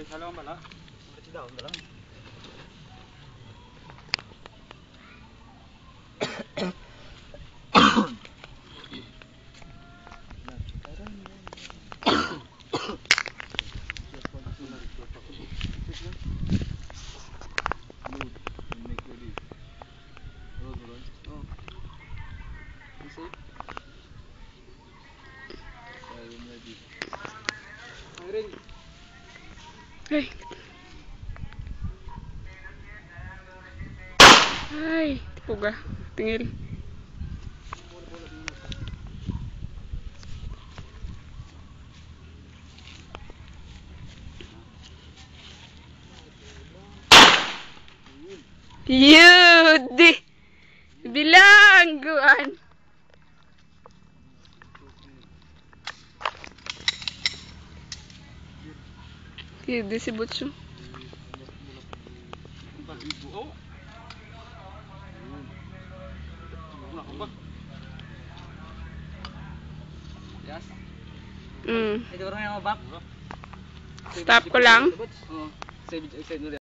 Salam bala. Berarti daun dalam. Ay. Ay, puga. Tingil. Yudi. Bilangguan. Yudi si Butsu. Stop ko lang.